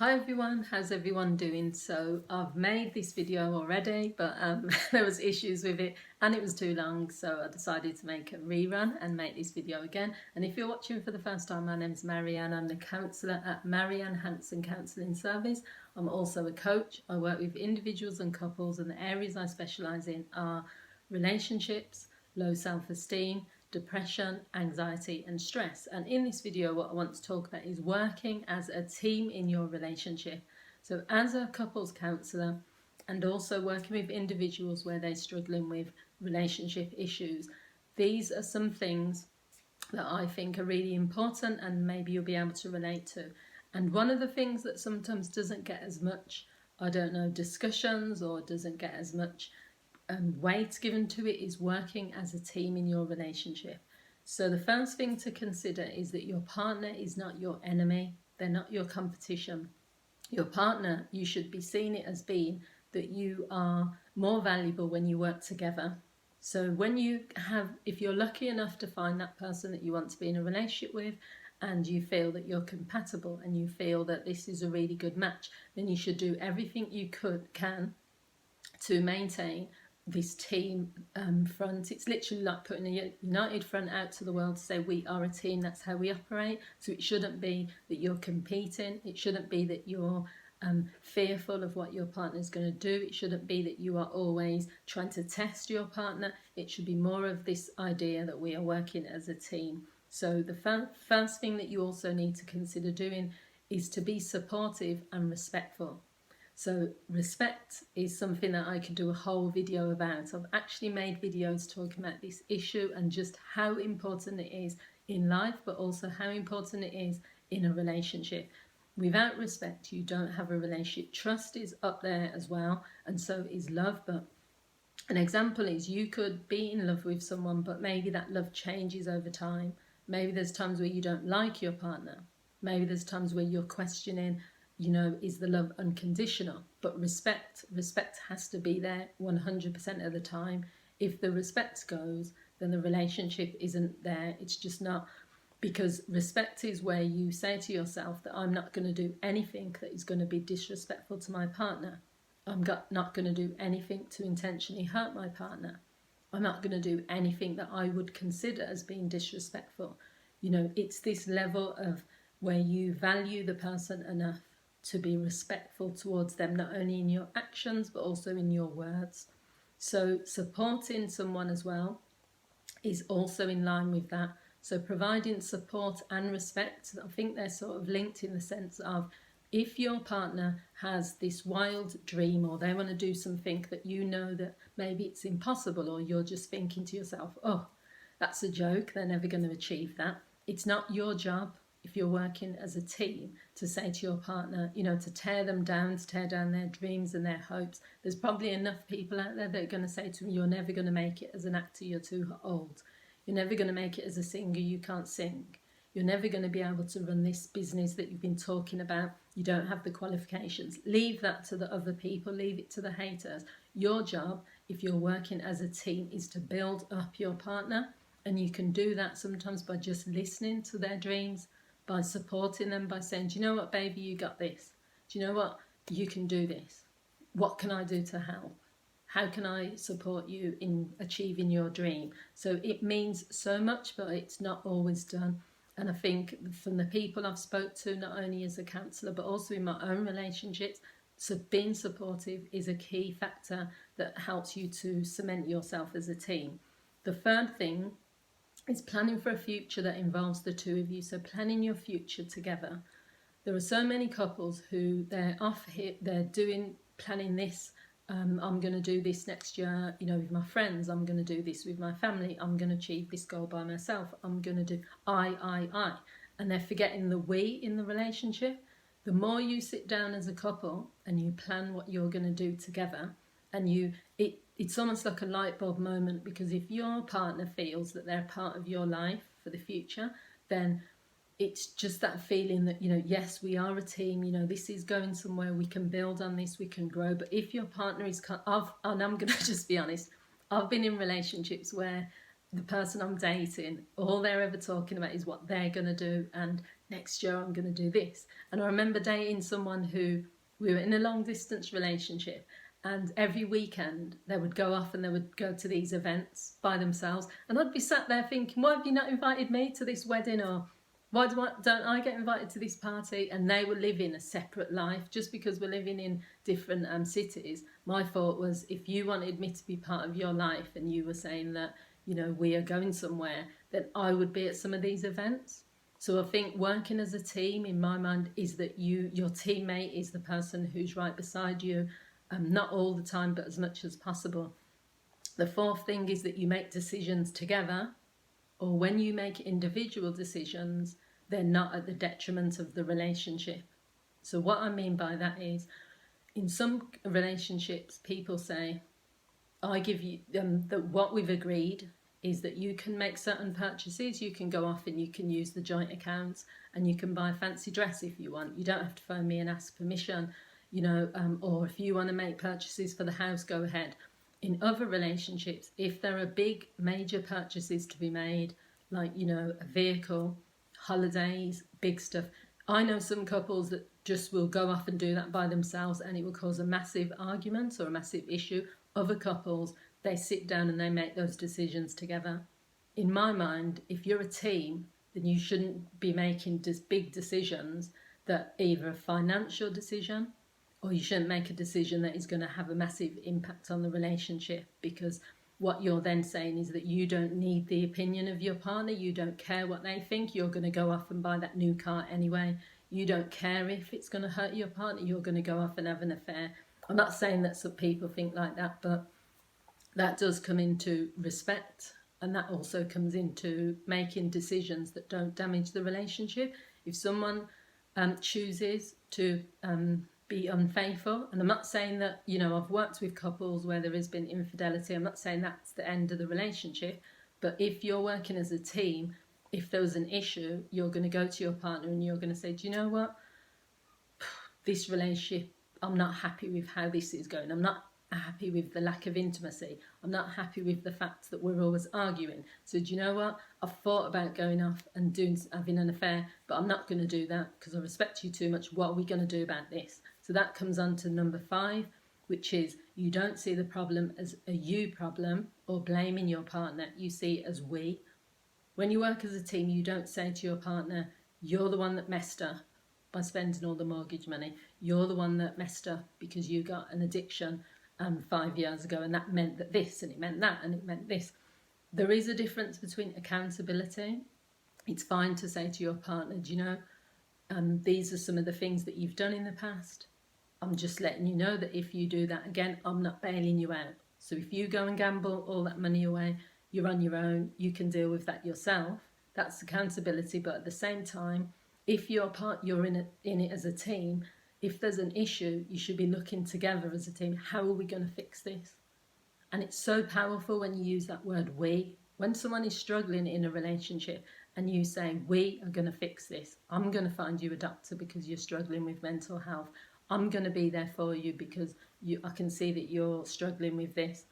Hi everyone, how's everyone doing? So I've made this video already, but there was issues with it and it was too long, so I decided to make a rerun and make this video again. And if you're watching for the first time, my name's Marianne. I'm the counsellor at Marianne Hanson Counselling Service. I'm also a coach. I work with individuals and couples, and the areas I specialise in are relationships, low self-esteem, depression, anxiety and stress. And in this video what I want to talk about is working as a team in your relationship. So as a couples counsellor and also working with individuals where they're struggling with relationship issues, these are some things that I think are really important and maybe you'll be able to relate to. And one of the things that sometimes doesn't get as much, I don't know, discussions or doesn't get as much weight given to it is working as a team in your relationship. So the first thing to consider is that your partner is not your enemy. They're not your competition. Your partner, you should be seeing it as being that you are more valuable when you work together. So when you have, if you're lucky enough to find that person that you want to be in a relationship with, and you feel that you're compatible and you feel that this is a really good match, then you should do everything you can to maintain this team front. It's literally like putting a united front out to the world to say we are a team, that's how we operate. So it shouldn't be that you're competing, it shouldn't be that you're fearful of what your partner is going to do, it shouldn't be that you are always trying to test your partner. It should be more of this idea that we are working as a team. So the first thing that you also need to consider doing is to be supportive and respectful. So respect is something that I could do a whole video about. I've actually made videos talking about this issue and just how important it is in life, but also how important it is in a relationship. Without respect, you don't have a relationship. Trust is up there as well, and so is love. But an example is you could be in love with someone, but maybe that love changes over time. Maybe there's times where you don't like your partner. Maybe there's times where you're questioning, is the love unconditional? But respect has to be there 100% of the time. If the respect goes, then the relationship isn't there. It's just not, because respect is where you say to yourself that I'm not going to do anything that is going to be disrespectful to my partner. I'm not going to do anything to intentionally hurt my partner. I'm not going to do anything that I would consider as being disrespectful. It's this level of where you value the person enough to be respectful towards them, not only in your actions but also in your words. So supporting someone as well is also in line with that. So providing support and respect, I think they're sort of linked in the sense of, if your partner has this wild dream or they want to do something that that maybe it's impossible, or you're just thinking to yourself, oh, that's a joke, they're never going to achieve that. It's not your job, if you're working as a team, to say to your partner, to tear them down, to tear down their dreams and their hopes. There's probably enough people out there that are going to say to me, you're never going to make it as an actor, you're too old. You're never going to make it as a singer, you can't sing. You're never going to be able to run this business that you've been talking about. You don't have the qualifications. Leave that to the other people, leave it to the haters. Your job, if you're working as a team, is to build up your partner. And you can do that sometimes by just listening to their dreams, by supporting them, by saying, do you know what, baby, you got this. Do you know what, you can do this. What can I do to help? How can I support you in achieving your dream? So it means so much, but it's not always done. And I think from the people I've spoke to, not only as a counsellor, but also in my own relationships, so being supportive is a key factor that helps you to cement yourself as a team. The third thing is planning for a future that involves the two of you. So planning your future together. There are so many couples who they're off here, they're planning this. I'm going to do this next year, with my friends. I'm going to do this with my family. I'm going to achieve this goal by myself. I'm going to do I. And they're forgetting the we in the relationship. The more you sit down as a couple and you plan what you're going to do together, and it's almost like a light bulb moment, because if your partner feels that they're part of your life for the future, then it's just that feeling that, yes, we are a team, this is going somewhere, we can build on this, we can grow. But if your partner is, and I'm going to just be honest, I've been in relationships where the person I'm dating, all they're ever talking about is what they're going to do, and next year I'm going to do this. And I remember dating someone who, we were in a long distance relationship, and every weekend they would go off and they would go to these events by themselves, and I'd be sat there thinking, why have you not invited me to this wedding, or why don't I get invited to this party? And they were living a separate life. Just because we're living in different cities, my thought was, if you wanted me to be part of your life and you were saying that, you know, we are going somewhere, then I would be at some of these events. So I think working as a team, in my mind, is that your teammate is the person who's right beside you, not all the time, but as much as possible. The fourth thing is that you make decisions together, or when you make individual decisions, they're not at the detriment of the relationship. So what I mean by that is, in some relationships, people say, I give you, that what we've agreed is that you can make certain purchases, you can go off and you can use the joint accounts, and you can buy a fancy dress if you want. You don't have to phone me and ask permission, you know, or if you want to make purchases for the house, go ahead. In other relationships, if there are big major purchases to be made, like, you know, a vehicle, holidays, big stuff, I know some couples that just will go off and do that by themselves, and it will cause a massive argument or a massive issue. Other couples, they sit down and they make those decisions together. In my mind, if you're a team, then you shouldn't be making just big decisions that either a financial decision, or you shouldn't make a decision that is going to have a massive impact on the relationship, because what you're then saying is that you don't need the opinion of your partner, you don't care what they think, you're going to go off and buy that new car anyway, you don't care if it's going to hurt your partner, you're going to go off and have an affair. I'm not saying that some people think like that, but that does come into respect, and that also comes into making decisions that don't damage the relationship. If someone chooses to be unfaithful, and I'm not saying that, you know, I've worked with couples where there has been infidelity, I'm not saying that's the end of the relationship, but if you're working as a team, if there was an issue, you're going to go to your partner and you're going to say, do you know what, this relationship, I'm not happy with how this is going, I'm not happy with the lack of intimacy, I'm not happy with the fact that we're always arguing, so do you know what, I've thought about going off and having an affair, but I'm not going to do that because I respect you too much. What are we going to do about this? So that comes on to number 5, which is, you don't see the problem as a you problem or blaming your partner, you see it as we. When you work as a team, you don't say to your partner, you're the one that messed up by spending all the mortgage money, you're the one that messed up because you got an addiction 5 years ago, and that meant that this, and it meant that, and it meant this. There is a difference between accountability. It's fine to say to your partner, do you know, these are some of the things that you've done in the past. I'm just letting you know that if you do that again, I'm not bailing you out. So if you go and gamble all that money away, you're on your own, you can deal with that yourself. That's accountability. But at the same time, if you're in it as a team, if there's an issue, you should be looking together as a team. How are we going to fix this? And it's so powerful when you use that word we. When someone is struggling in a relationship and you say, we are going to fix this. I'm going to find you a doctor because you're struggling with mental health. I'm going to be there for you because I can see that you're struggling with this.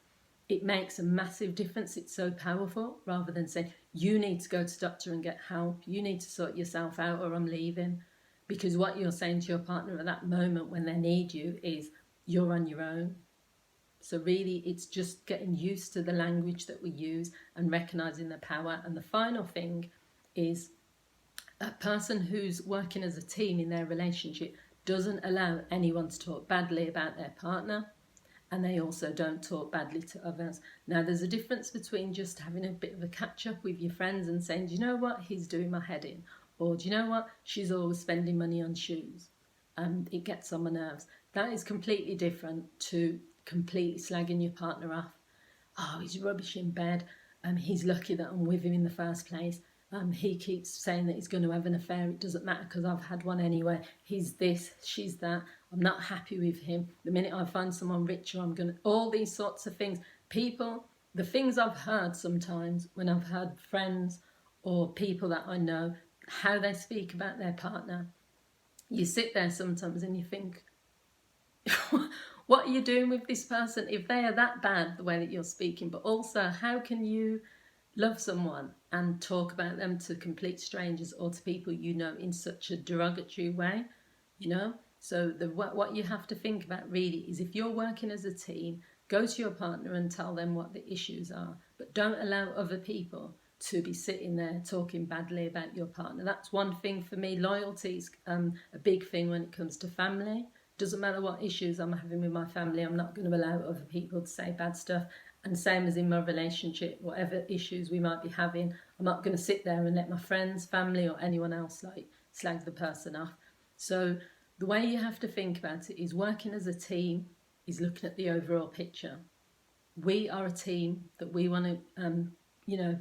It makes a massive difference. It's so powerful, rather than saying, you need to go to the doctor and get help. You need to sort yourself out or I'm leaving. Because what you're saying to your partner at that moment when they need you is, you're on your own. So really, it's just getting used to the language that we use and recognising the power. And the final thing is, a person who's working as a team in their relationship doesn't allow anyone to talk badly about their partner, and they also don't talk badly to others. Now, there's a difference between just having a bit of a catch-up with your friends and saying, do you know what, he's doing my head in. Or do you know what, she's always spending money on shoes. It gets on my nerves. That is completely different to completely slagging your partner off. Oh, he's rubbish in bed. He's lucky that I'm with him in the first place. He keeps saying that he's going to have an affair. It doesn't matter because I've had one anyway. He's this, she's that. I'm not happy with him. The minute I find someone richer, I'm going to... All these sorts of things. People, the things I've heard sometimes when I've heard friends or people that I know, how they speak about their partner. You sit there sometimes and you think, what are you doing with this person if they are that bad, the way that you're speaking? But also, how can you love someone and talk about them to complete strangers or to people you know in such a derogatory way, you know. So what you have to think about really is, if you're working as a team, go to your partner and tell them what the issues are, but don't allow other people to be sitting there talking badly about your partner. That's one thing for me. Loyalty is a big thing when it comes to family. Doesn't matter what issues I'm having with my family, I'm not going to allow other people to say bad stuff. And same as in my relationship, whatever issues we might be having, I'm not going to sit there and let my friends, family, or anyone else like slag the person off. So the way you have to think about it is, working as a team is looking at the overall picture. We are a team that we want to,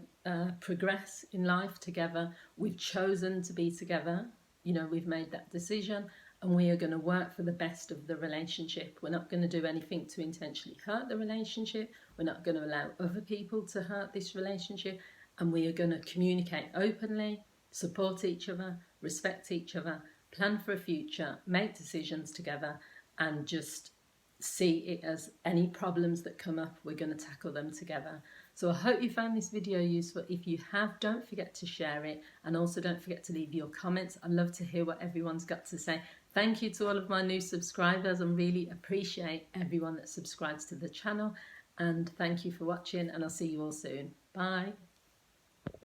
progress in life together. We've chosen to be together. We've made that decision, and we are going to work for the best of the relationship. We're not going to do anything to intentionally hurt the relationship. We're not going to allow other people to hurt this relationship, and we are going to communicate openly, support each other, respect each other, plan for a future, make decisions together, and just see it as any problems that come up, we're going to tackle them together. So I hope you found this video useful. If you have, don't forget to share it, and also don't forget to leave your comments. I'd love to hear what everyone's got to say. Thank you to all of my new subscribers. I really appreciate everyone that subscribes to the channel, and thank you for watching, and I'll see you all soon. Bye.